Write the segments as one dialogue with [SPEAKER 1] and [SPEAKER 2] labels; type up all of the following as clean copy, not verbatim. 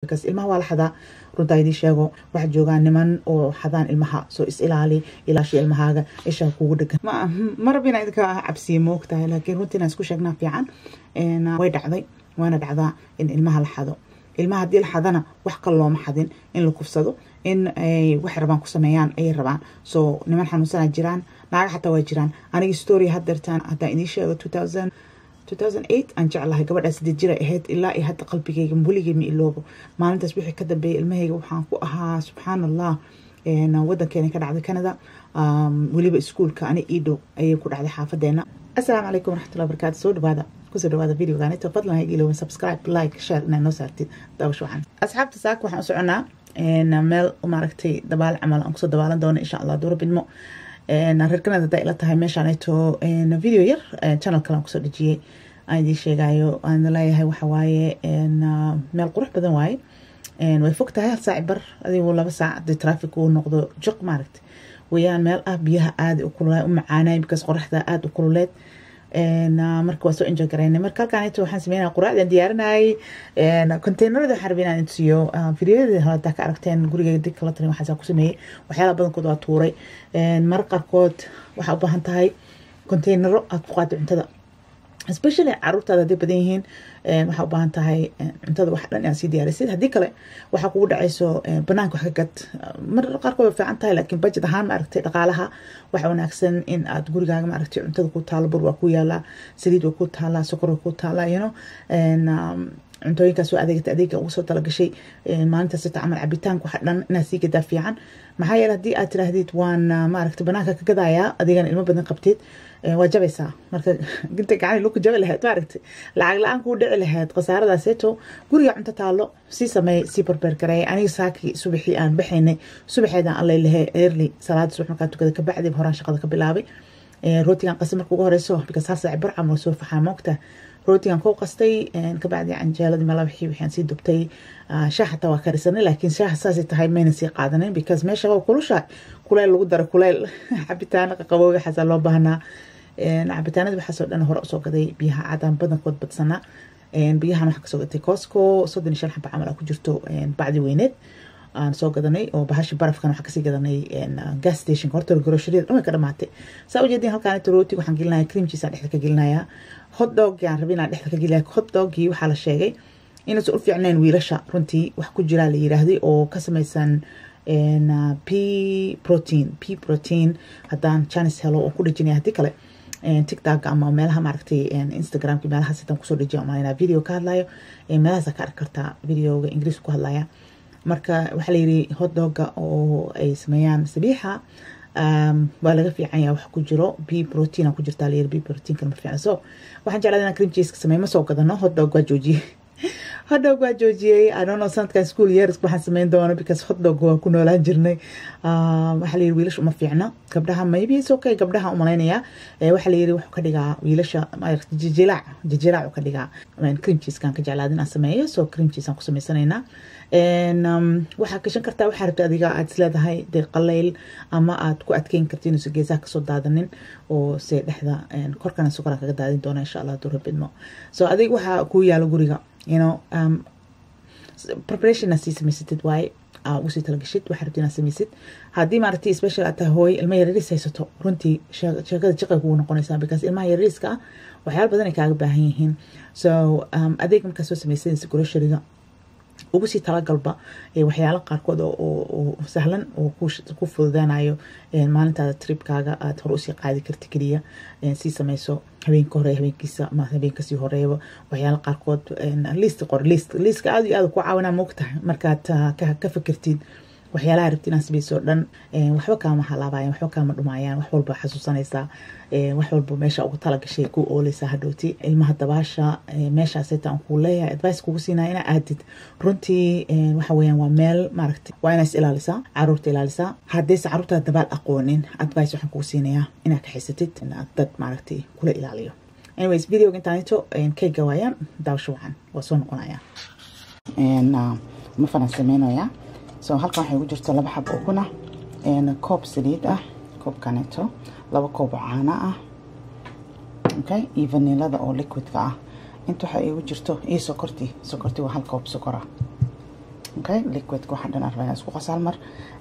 [SPEAKER 1] because ilmaha waa la xadaa runta idin sheego waxa joogaan niman oo xadaan ilmaha soo is ilaali ilaashi ilmahaaga isha kugu dhagan ma rabina idinka cabsiyo moogtahay laakiin runtii isku sheegnaa fiican way dhacday waana dhacdaa in ilmaha la xado ilmaha hadii la xadana wax kale looma xadin in la kufsado in ay wax rabaan ku sameeyaan ay rabaan soo niman xanuunsan jiraan naaga xataa waa jiraan aniga story hadartaan hadda idin sheego 2008 aan jeclahay gabadha 8 jir ahayd ilaa ay hadda qalbigayga muligay ma iloobo maalintaas wixii ka dambeeyay ilmahayga waxaan ku ahaa subxaanallah wadankeena ka dhacday Canada waliba iskuulka ani iido ayay ku dhacday xaafadeena assalaamu calaykum waraxmatullahi wabarakaatu soo dhawaada kusoo dhawaada videogan inta fadlan ha ilaawo subscribe like share inaa noo saartid daawasho waxaan asxaabta saak waxaan u soconaa meel maaragtay dabaal camal aan kusoo dabaalan doono insha Allah duro bidmo reer Canada day la tahay meeshaan ayto video yar channel kale aan kusoo dhajiyay aan idin sheegayo aan leeyahay waxa waaye meel qurux badan waaye way fog tahay hal saac bar adigu 2 saac hadii traffic uu noqdo jiq maaragtay wayaan meel biyaha aad u kululay u macaanay because qorraxda aad u kululeed marka waa soo enjoy gareynay marka halkaan ayto waxaan sameeynaa quraacdan diyaarinay containerada xarbinaan intiyo videoyada hada ka aragteen guriga dib kala tarin waxaan ku sameeyay waxyaalo badan kood waa tuuray mar qarkood waxa u baahan tahay containero aad ku qaado cuntada especially caruurtaada dib badan yihiin waxa u baahan tahay cuntada wax dhan si diyaarisid hadii kale waxa kugu dhacayso banaanka wax ka gad mar qarkood way fiican tahay laakiin budget ahaan ma aragtay dhaqaalaha waxa wanaagsan in aad gurigaaga ma aragtay cuntada ku taalo bur waa ku yaala saliid waa ku taala sokor waa ku taala cuntooyinkaas soo adeega ugu soo talagashay maalinta sita amal cabitaanka waxa dhan inaad sii gadaa fiican maxaa yeelay hadii aad tiraahdid waan ma aragtay banaanka ka gadaya adeegan ilmo badan qabtid waa jabaysaa marka ginta gacan loo ku jabay lahayd ma aragtay lacag la'aan ku dhici lahayd qasaaradaas eeto guriga cunto taalo si sameey si prepare garay aniga saaki subaxii aan baxaynay subaxeedan alla ilahay early salaad subax markaa tukada ka bacdi horaan shaqada ka bilaabay rootigan qasam markuu ugu horeyso because hal saac bar camal soo faxaa moogta rootigan ku qastay ka bacdi canjeelada mala waxaan sii dubtay shaaha taa waa karisanay laakiin shaaha saasi tahay mayna sii qaadanin because meesha waa kulushahay kuleel lagu daro kuleel cabitaan qabowga xasaa loo baahnaa cabitaanada waxa soo dhan hore soo gaday biyaha cadaan badankood badsana biyahan waxa ka soo gatay Costco 35 xabba camal ku jirto bacdi weyneed aan soo gadanay oo bahashi barafkan waxa ka sii gadanay gas station horta grocery dhamay ka dhamaatay saa u jeedin halkaan rooti waxaan gelinayaa cream cheese aan dhexda ka gelinayaa hot dog aan rabinaa dhexda ka gelinayaa hot dogii waxa la sheegay inuu soo fiicnaan wiilasha runtii wax ku jira la yiraahday oo ka samaysan pea protein hadaan chance hello oo ku dhijinay hadii kale TikTok ama meelaha maaragtay Instagram ki meelaha sidan ku soo dhajiyo ama video ka hadlayo meelaha ka arki kartaa videoga Ingiriis ku hadlaya marka waxa la yiri hot dog oo ay sameeyaan sabiixa waa laga fiican yahay wax ku jiro pea protein ku jirta la yiri pea protein kan ma fiican soo waxaan jeclahay in cream cheese ka sameeyo ma soo gadano hot dog waa joojiyay I don't know sanadkan school years waxaan sameyn doona because hot dog waa ku noolaan jirnay waxa la yiri wiilasha uma fiicna gabdhaha maybe it's okay gabdhaha u maleynaya waxa la yiri wax ka dhigaa wiilasha jijilaac ka dhigaa cream cheese kan ka jeclaad in aan sameeyo so cream cheese aan ku sameysanaynaa waxa ka shan kartaa waxa rabta adiga aad isleedahay de qaleyl ama aad ku adkeyn kartiin si geesaha ka soo daadanin oo si dhexda korkana sokor kaga daadin doona insha Allah duro bidmo so adiga waxa ku yaalo guriga preparation asi sameysatid way ugu sii talagashid waxa rabtina sameysid hadii maartay special ata hooy ilma yariis haysato runtii shaqada jiqay kugu noqonaysaa because ilmaha yariiska waxyaalo badan ay kaaga baahan yihiin so adeeg marka soo sameysid grocery-ga ugu sii talagalba waxyaalo qaarkood oo sahlan oo ku fududaanayo maalintaada tripkaaga aad hor u sii qaadi karti kaliya si sameyso habeenka hore habeenkiisa ma habeenka sii horeeyo waxyaalo qaarkood list aad iyo aad ku caawinaa moogtahay markaad ka fikirtid waxyaalaha rabtiin aan sameeyso dhan waxba kaama halaabayaan waxba kaama dhumayaan wax walba xasuusanaysaa wax walba meesha ugu talagashay ku oolaysa hadhooti ilmaha dabaasha meeshaas ay taan ku leeyahay advice kugu siinaa ina aadid runtii waxa weeyaan waa meel maaragtay waa inaad ilaalisaa caruurta ilaalisaa haddii caruurta dabaal aqoonin advice waxaan kugu siinayaa inaad ka xisatid inaad dad maaragtay kula ilaaliyo anyways video intaanito kayga waayaan daawasho waxaan waa soo noqonayaa ma fana sameynaya so halkan waxay ugu jirto 2 xabo oo kuna koob saliid ah koob kaneeto 2 koob caano ah okay vanillada oo liquid ka ah inta waxay ugu jirto sokorti waa 1 koob sokor ah okay liquid ku waxaan dhanaan rabaa isku qasal mar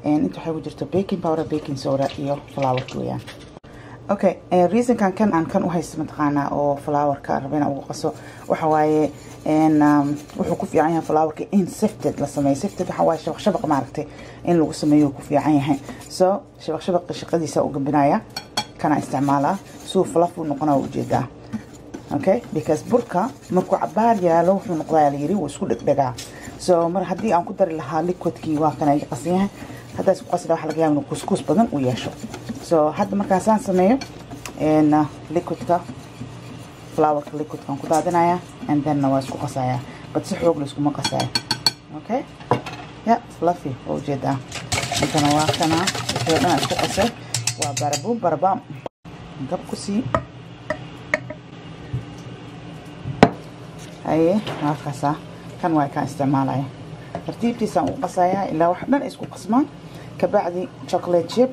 [SPEAKER 1] inta waxay ku jirto baking powder baking soda iyo flour weeyaan okay reason kan aan u haysto mataqaana oo flour ka rabina ugu qaso waxa waaye wuxuu ku fiican yahay flour ka in sifted la sameeyo sifted waxa waaye shabaq maaragtay in lagu sameeyo ku fiican yahay so shabaq shaqadiisa u gambinaya kana isticmaala soo fluffy noqona u jeedaa okay because burka markuu cabaar yaalo wuxuu noqdaa yiri uu isku dhagdhagaa so mar hadii aan ku dari lahaa liquidkii waa kana ay qasan yahay hadda isku qasida waxa laga yaabaa inuu kuskus badan u yeesho so hadda markaas aan sameeyo liquidka flour liquid kan ku daadinaya and then waa isku qasaya but si xoog leh isku ma qasaya okay yeah fluffy oo jeedaa inta waa kana waxaan isku qasay waa barabam gab ku sii aye markaasa kan waa ka isticmaalaya tartiibtiisa u qasaya ilaa wax dhan isku qasmaan ka bacdi chocolate chip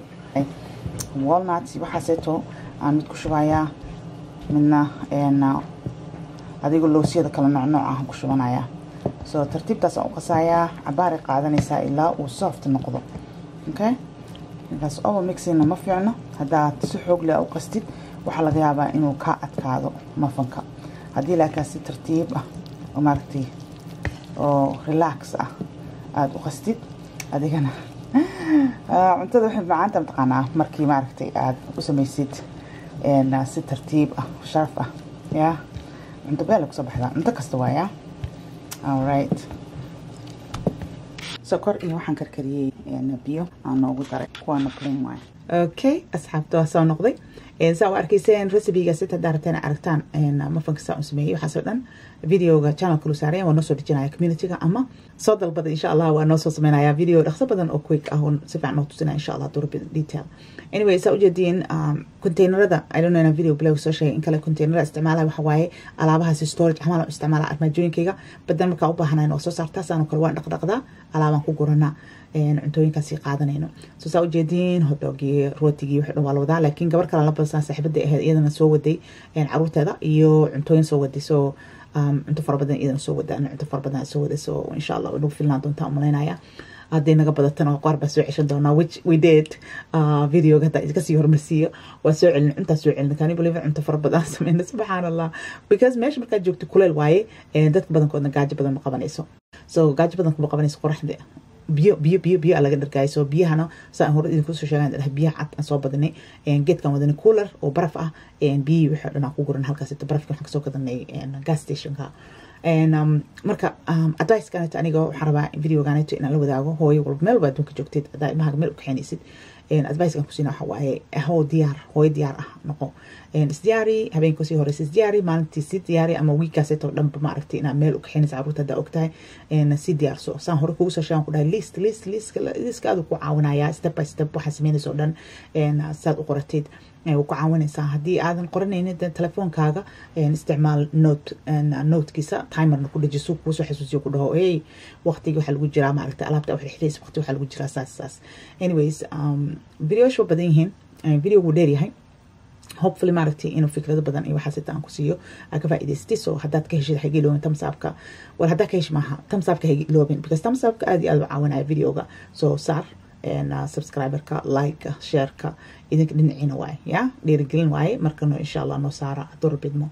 [SPEAKER 1] walnuts waxa seeto aan mid ku shubaya midna adigu loosiyada kala nooc ah ku shubanaya so tartiibtaas u qasaya cabaari qaadanaysa ilaa uu soft noqdo okay intaas oo mixing ma fiicno hadda si xoog leh u qastid waxa laga yaabaa inuu ka adkaado mafanka hadii la ka si tartiib ah oo maartay oo relax ah aad u qastid adigana cuntada waxay macaanta mataqaanaa markii maartay aad u samaysid si tartiib ah sharaf ah ya cunto beel ku soo baxda inta kasta waaya all right sokor iyo waxaan karkariyay biyo aan ugu daray kuwana plain waay okay asxaabta soo noqday saa arkayseen recipe-ga sida daarteen aragtaan mafanka saa u sameeyay waxa soo dhan videoga channel-ka lu saareen waa noo soo dejinaya community-ga ama soo dalbada insha Allah waa noo soo sameynaya video dhaqso badan oo quick ah oo si fiican oo tusinaya insha Allah durba detail anyway saa u jeedin containerada I don't know video blog soo sheegay in kala container isticmaalaya waxa waaye alaabahaas storage amal isticmaala armaajooyinkayga badan marka u baahanayn oo soo saartaa saan kale waan dhaqdhaqdaa alaaban ku guranaa cuntooyinkaasi qaadanayno soo saa u jeedin hotdogi rootigii wax dhan waa la wadaa laakiin gabar kale la badan saaxiibada ahayd iyadana soo waday caruurteeda iyo cuntooyin soo waday soo cunto fara badan iyadana soo wadaa cunto fara badan soo waday soo insha Allah inuu filnaan doonta umaleynaya hadii naga badatan oo qaar ba soo ceshan doona which we did video gada iska sii hormarsiyo waa soo celin inta soo celin kan believe cunto fara badan sameeyna subhanallah because meesha marka joogto kuleel waaye dadka badan koodna gaajo badan ma qabanayso so gaajo badan kuma qabanayso qoraxda biyo laga dhargaayo soo biyahana saan hore idinku soo sheegaan biyo cad aan soo badinay geedkan wadani cooler oo baraf ah biyo waxa dhan ku guran halkaas inta barafka waxaan kasoo gadanay gas stationka marka advice kan aniga waxaan rabaa videogan inaan la wadaago hooyo walba meel baad dunka joogtid adaa ilmaha meel u kaxeenaysid advice kan ku siina waxa waaye hooyo diyaar ah noqo isdiyaari habeenkii sii horeysa isdiyaari maalintii si diyaari ama weekaas ee dhanba ma aragtay inaad meel u kaxeenaysa caruurta hadda ogtahay si diyaarso saan hore kugu soo sheegan ku dhahay list aad ku caawinaya step by step waxa sameynayso dhan saad u qoratid ku caawinaysaa hadii aadan qoranaynin telefoonkaaga isticmaal notekiisa timerna ku dhajiso ku soo xasuusiyo ku dhaho hey waqtiga waxa lagu jiraa ma aragtay alaabta wax xiriis waqti waxa lagu jiraa saas anyways video show badan yihiin video uu dheer yahay hopefully ma aragtay inuu fikrado badan iyo waxa sitaan ku siiyo ka faa'iideystay soo hadaad ka heshid xigii loo thumbs up-ka wal hadaa ka hesh maaha thumbs up-ka higii loobin because thumbs up-ka aad iyo aad u caawinaya videoga soo saar subscriber-ka like share-ka idinka dhinacina waay ya dhiirigelin waaye markano insha Allah noo saara door bidmo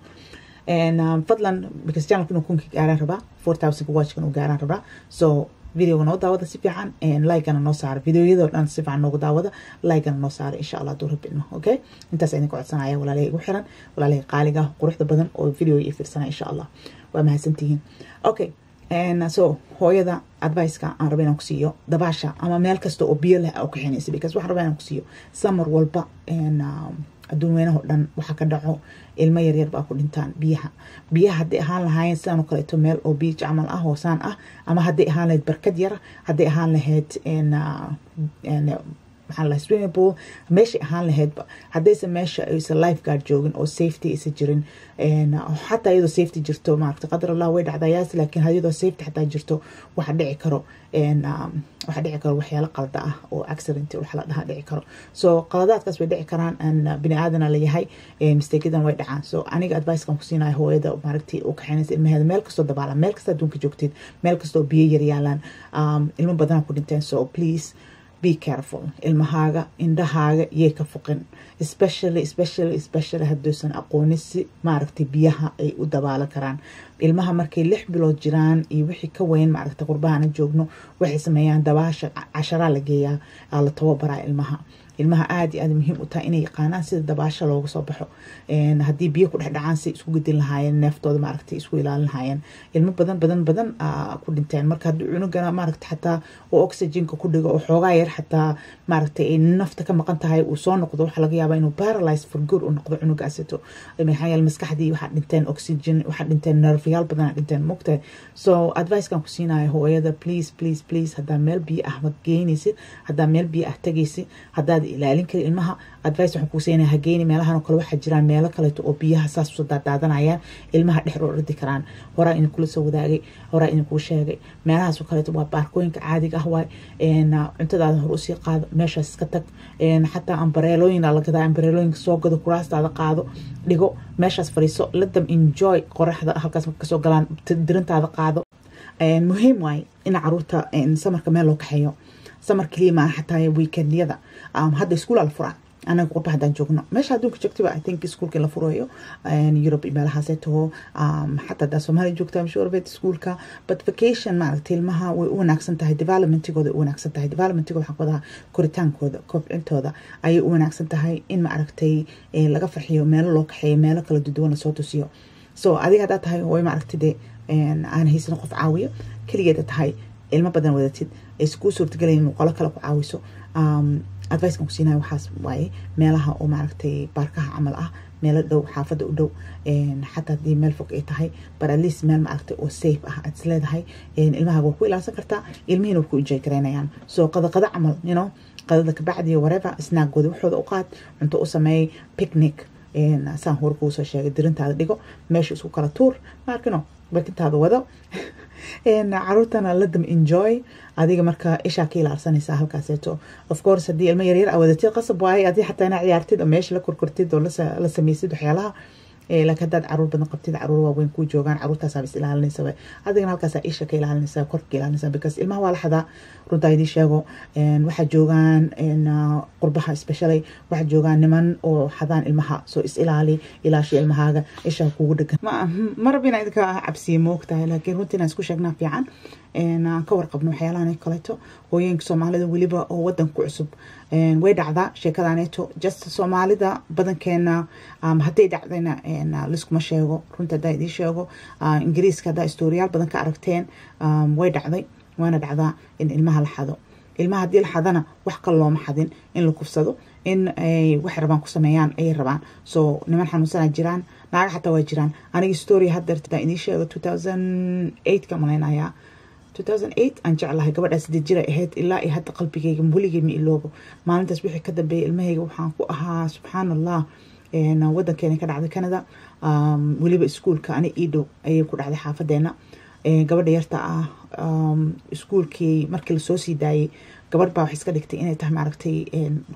[SPEAKER 1] fadlan because channel kinu kunki gaaran rabaa 4000 watch kanu gaaran rabaa so video noo daawada si fiican like ana noo saara videoyada dhan si fiican noogu daawada like ana noo saara insha Allah door bidmo okay intaas idin ku codsanaya walaalay igu xiran walaalay qaaliga quruxda badan oo video ii fiirsana insha Allah waa mahadsantihiin okay so hooyada advice-ka aan rabay inaan ku siiyo dabaasha ama meel kasta oo biyo leh oo ka xinaysa because waxaan rabaa inaan ku siiyo summer walba adduun weynaha oo dhan waxa ka dhaco ilmo yaryar baa ku dhintaan biyaha haddii ahaan lahaayeen sidaan oo kaleeto meel oo beach camal ah hoosaan ah ama haddii ahaan lahayd barkad yara haddii ahaan lahayd maxaa la swimming pool meesha ahaan lahaydba haddaysan meesha aysan lifeguard joogin oo safety aysan jirin xataa iyadoo safety jirto maaragtay qadar allah way dhacdayaas laakiin iyadoo safety xataa jirto waxa dhici karo waxyaalo qalda ah oo accident waxa la dhahaa dhici karo so qaladaadkaas way dhici karaan bini aadana la yahay mistakedan way dhacaan so aniga advice kan ku siinayo hooyada maaragtay oo kaxaynaysa ilmaheeda meel kastoo dabaalan meel kasta adduunka joogtid meel kastoo biyo yar yaalaan ilmo badan ku dhinteen so please be careful ilmahaaga indhahaaga yay ka fuqin especially hadduusan aqoonisi maaragtay biyaha ay u dabaalan karaan ilmaha markay 6 bilood jiraan iyo wixii ka weyn maaragtay qurbahana joogno waxay sameeyaan dabaasha 10 la geeyaa la tababaraa ilmaha aad iyo aad muhiim u tahay inay yaqaanaan sida dabaasha looga soo baxo haddii biyo ku dhex dhacaan si isku gudin lahaayeen neeftooda maaragtay isku ilaalin lahaayeen ilmo badan ku dhinteen marka haddii cunugana maaragtay xataa oo oxygenka ku dhigo oo xoogaa yar xataa maaragtay ay nafta ka maqan tahay uu soo noqdo waxaa laga yaabaa inuu paralyzed for good u noqdo cunugaasato maxaa yeele maskaxdii waxaa dhinteen oxygen waxaa dhinteen nerveyaal badan dhinteen mugtahay so advice kan ku siinayo hooyada please haddaa meel biyo ah ma geynaysid haddaa meel biyo ah tagaysid haddaad ilaalin kari ilmaha advice waxaan kuu siinaya ha geeni meelahan oo kale waxaa jiraan meelo kaleeto oo biyaha saas usoo daadaadanayaan ilmaha dhex ordi karaan horaa idin kula soo wadaagay horaa idin kuu sheegay meelahaas oo kaleeto waa baarkooyinka caadiga ah waay cuntadaada hor usii qaado meeshaas iska tag xataa ambareelooyin la gadaa ambareelooyinka soo gado kuraastaada qaado dhigo meeshaas fadhiiso let them enjoy qoraxda halkaas marka kasoo galaan dirintaada qaado muhiim waay in caruurta samarka meel loo kaxeeyo samar kaliya ma xataa weekendyada hadda iskuul la furaa anaga qurba hadaan joogno meesha adduunka joogtaba I think iskuulka la furayo Europe meelahaaseeto xataa da Soomaaliya joogta am sure vet iskuulka but vacation maaragtay ilmaha way u wanaagsan tahay developmentigooda u wanaagsan tahay developmentigooda waxaa wada koritaankooda kobcintooda ayay u wanaagsan tahay in maaragtay laga farxiyo meelo loo kaxeeyo meelo kala duwan la soo tusiyo so adiga haddaa tahay way maaragtay de aan haysan qof caawiyo kaligeeda tahay ilmo badan wadatid ay isku suurtagalayn inuu qolo kale ku caawiso advice kan ku siinayo waxaas waaye meelaha oo maaragtay baarkaha camal ah meelo dhow xaafada u dhow xataa haddii meel fog ay tahay but at least meel maaragtay oo safe ah aad is leedahay ilmahaaga waa ku ilaalsan kartaa ilmihiina waa ku enjoy garaynayaan so qada camal qadada kabacdi whatever snaagooda waxooda u qaad cunto u sameeyay picnic saan hor kuu soo sheegay dirintaada dhigo meesha isku kala tuur maarkino barkintaada wado caruurtana let them enjoy adiga marka ishaa ka ilaalsanaysaa halkaaseeto of course haddii ilmo yaryar awadatid qasab waaye adii xataa inaa ciyaartid oo meesha la korkortid oo la samaysid waxyaalaha laakiin haddaad caruur badan qabtid caruur waaweyn kuu joogaan caruurtaasaa is ilaalinaysaa adigana halkaasaa isha ka ilaalinaysaa korka ka ilaalinaysaa because ilmaha waa la xadaa runtaa idii sheego waxaa joogaan qurbaha especially waxaa joogaan niman oo xadaan ilmaha soo is ilaali ilaashi ilmahaaga isha kugu dhegan ma rab inaa idinka cabsiye moogtahay laakiin runtii inaan isku sheegnaa fiican ka warqabno waxyaalahan kaleeto hooyooyinka Soomaalida waliba oo wadanka cusub way dhacdaa sheekadaneeto just Soomaalida badankeena haday dhacdayna liskuma sheego runta hadaa idin sheego ingiriiska hadaa istoriyaal badan ka aragteen way dhacday waana dhacdaa in ilmaha la xado ilmaha haddii la xadana wax kale looma xadin in la kufsado in ay wax rabaan ku sameeyaan ay rabaan so niman xanuunsanaa jiraan naaga xataa waa jiraan aniga story hadda idin sheego 2008 ka malaynayaa 2008 aan jeclahay gabadhaas sidii jira ahayd ilaa ay hadda qalbigayga weligay ma iloobo maalintaas wixii ka dambeeyay ilmahayga waxaan ku ahaa subxaanallah wadankeena ka dhacday Canada weliba iskuulka ani ii dhow ayay ku dhacday xaafadeena gabadha yarta ah iskuulkii markii la soo sii daayay gabadh baa wax iska dhigtay inay tahay maaragtay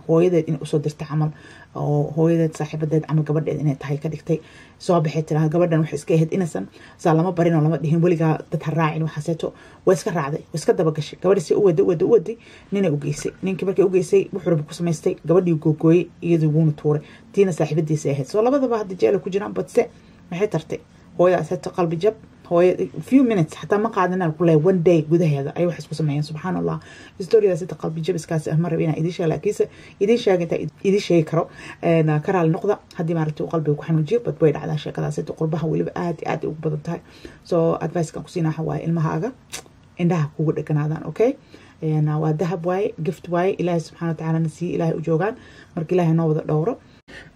[SPEAKER 1] hooyadeed inay usoo dirtay camal oo hooyadeed saaxiibadeed camal gabadheed inay tahay ka dhigtay soo baxay tiraa gabadhan wax iska ahayd inasan saa lama barin oo lama dhihin weligaa dad ha raacin waxaaseeto waa iska raacday waa iska daba gashay gabadhi si u waday ninay u geysay ninkii markay u geysay wuxuu raba ku samaystay gabadhii googooyey iyadoo wuuna tuuray tiina saaxiibadiisa ahayd soo labadaba hadda jeela ku jiraan badse maxay tartay hooyadaas hata qalbi jab hooyo few minutes حتى ما قعدنا نقول one day gudaheeda ay wax isku sameeyeen subhanallah storydaas inta qalbi jabiskaas ah mar rabina idin sheeg laakiin idin sheeg inta idin sheeg karo karaal noqda hadii maaragtay qalbiga ku xanuujiyo bad way dhacdaa sheekadaas inta qurbaha waliba aad ugu badan tahay so advice kan ku siinaha waa ilmahaaga indhaha kugu dhaganaadaan okay waa dahab way gift way ilaahay subhanahu wa ta'ala nasi ilaahay u joogan markii ilaahay noo wada dhowro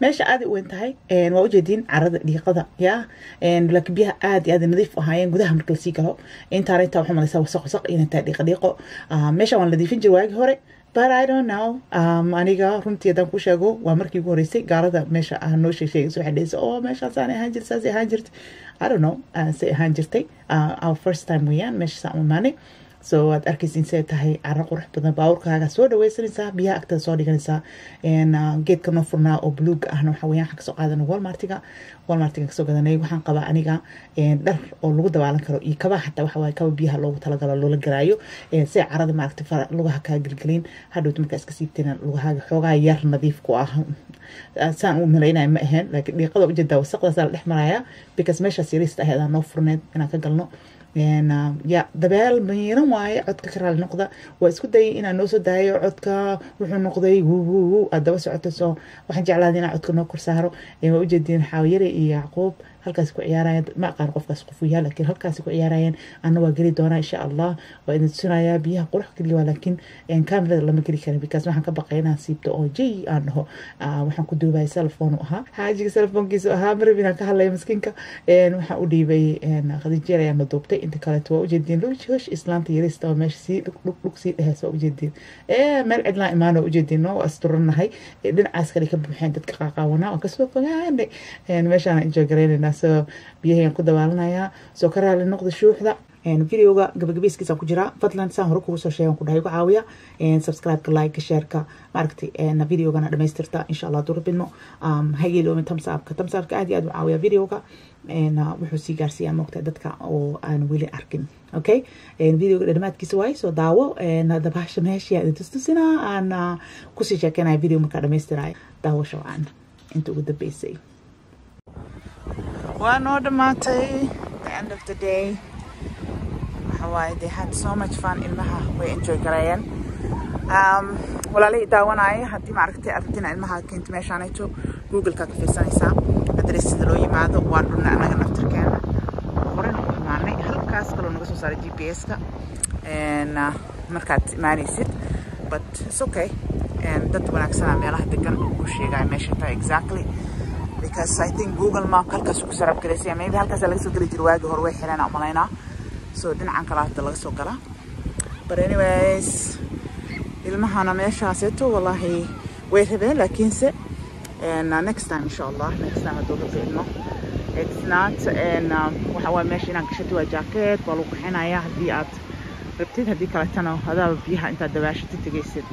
[SPEAKER 1] meesha aad u weyn tahay waa u jeedin carada dhiiqada laakiin biyaha aad nadiif ahaayeen gudaha marka la sii galo inta waxa malaysaa wasaq inay tahay dhiiqo meesha waan nadiifin jiray waagi hore but I don't know aniga runtii haddaan ku sheego waa markii ugu horeysay gaalada meesha noo sheegayso waxay dhahaysa oo meeshaasaan ahaan jirtay saasay ahaan jirtay I don't know say ahaan jirtay our first time weeyaan meeshaasaan u imaanay so waad arkaysiin say tahay carro qurux badan baabuurkaaga soo dhawaysanaysaa biyaha agtada soo dhiganaysaa geedka noo furnaa oo buluuga ahna waxa weeyaan waxaan kasoo qaadana walmartiga kasoo gadanay waxaan qabaa aniga dhar oo lagu dabaalan karo iyo kabaha xataa waxa waaye kaba biyaha loogu talagalo loola garaayo si carrada maaragtay lugaha kaa gelgelin hadhowta markaa iska siibtayna lugahaaga xoogaa yar nadiif ku ah saan u malaynaya ma ahayn laakiin dhiiqada ujeedaa wasaqdaasaa la dhex marayaa because meeshaas yariista aheedaa noo furneed inaan ka galno ya dabeel miiran waaye codka ka raali noqda waa isku dayay inaan noo soo daayo codka wuxuu noqday aad daba socoto soo waxaan jeclaaday inaan codka noo kor saaro waa ujeediin xaawiyare iyo yacquub halkaas ku ciyaarayaan ma aqaan qofkaas qofu yahay laakiin halkaas ku ciyaarayaan anna waa geli doonaa insha Allah waa idin tusayaa biyaha qurux kaliya waa laakiin kaamirada lama geli karin because waxaan ka baqay inaan siibto oo jay aan dhaho waxaan ku duubay telefoon u ahaa xaajiga telefoonkiisa ahaa marab inaan ka hadlayo miskiinka waxaan u dhiibay khadiijeer ayaa ma duubtay inta kale waa ujeediin hosh islaanta yarista oo meesha si dhug sii dhahays waa ujeediin meel cidlaan imaan waa ujeediin oo asturanahay dhinacaas kale ka buuxeen dadka qaaqaawana oo kasoo fogaanay meeshaan enjoy gareynayna so biyahan ku dabaalanayaa soo ka raali noqda shuuxda videoga gabagabayskiisa ku jira fadlan saan hore kugu soo sheegan ku dhahay ugu caawiya subscribe-ka like shareka maaragtay videogana dhamaystirta insha Allah duu rabino hayeeloomin thumbs up-ka aad iyo aad u caawiya videoga wuxuu sii gaarsiiyaa moogta dadka oo aan weli arkin okay videoga dhamaadkiisa waay soo daawo dabaasha meesha idin tustusina aan kusii sheekeynaya video markaa dhamaystiraya daawasho aan inta ugu dambeysay waa noo dhamaatay the end of the day why they had so much fun ilmaha way enjoy garayeen walaalay daawanaya hadii ma aragtay aragtina ilmaha keent meeshaanayto google ka fiirsanaysaa address sida loo yimaado waa dhulna anaga naftarkeena horan u imaanay halkaas kaloo naga soo saaray GPS-ka markaad imaanaysid but it's okay dad wanaagsanaa meelaha degan u sheegaya meesha taa exactly because I think Google Map halkaas ku sarab gareysay maybe halkaas laga soo gali jiray waagi hore way xireen umaleynaa so dhinacan kala hadda laga soo gala but anyways ilmahana meeshaaseeto wallahi way rabeen laakiinse next time inshallah next time haduu rabno it's not waxa waa meesha inaan gashato waa jacket waa lagu qixinayaa haddii aad rabtid haddii kaletana hadaa biyaha intaad dabaashid tagaysid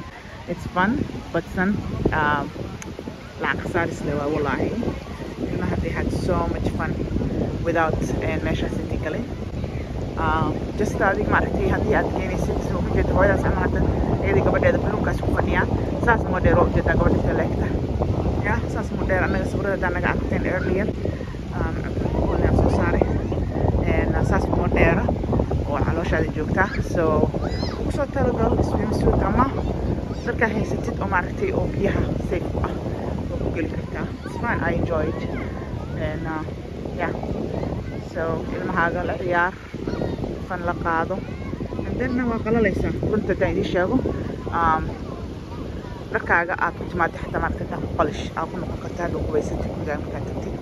[SPEAKER 1] it's fun but then lacag khasaaris leh waa wallahi ilmaha they had so much fun without meeshaas intii kale just adig maaragtay haddii aad keenaysid soo ku jeedo hooyadaas ama hadda eeday gabadheeda buluugkaas ku fadhiyaa saas ma dheero ujeedaa gabadha leegta ya saas ma dheer annaga sawirada naga aragteen earlier aan soo saaray saas ma dheera oo calooshaada joogtaa so ugu soo talagal swimsuit ama darkaa haysatid oo maaragtay oo biyaha safe ah oo ku geli kartaa it's fine I enjoyed and yeah so ilmahaaga la ciyaar fan la qaado and then waa qalalaysaa runta hadaan idiin sheego dharkaaga aad ku timaada xataa maaragtay ku qalish aad ku noqon kartaa hadhow qubaysatid gurigaa markaad tagtid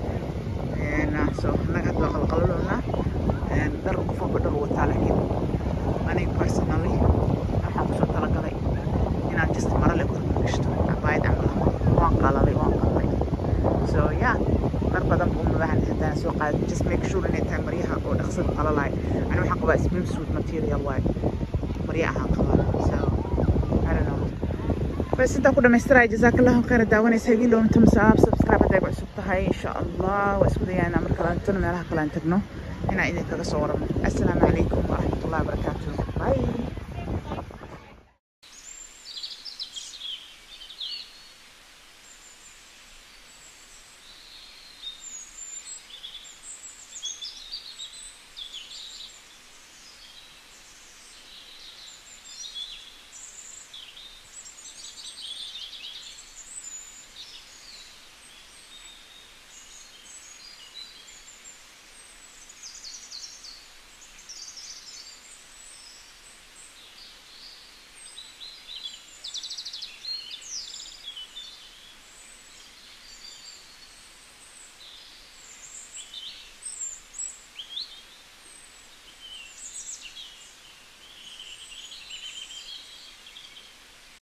[SPEAKER 1] so annaga hadda waa qalqalaloonaa dhar qof walba dhar wataa laakiin aniga personally waxaan kusoo talagalay inaan just mara le korka gashto cabaayad camal waan qalalay so yeah dhar badan buu mabaahan hadaan soo qaadin just make sure inay tahay maryaha oo dhaqsada qalalay ani waxaan qabaa swimsuit material waay maryaha qabaa so I don't know بس انت كده مستري جزاك الله خير داوني سهي لو انتم سبسكرايب هداي بعصب تهي ان شاء الله واسكو ديانا امر كلان تنو ميلها كلان تقنو هنا ايدي كده صورنا السلام عليكم ورحمة الله وبركاته باي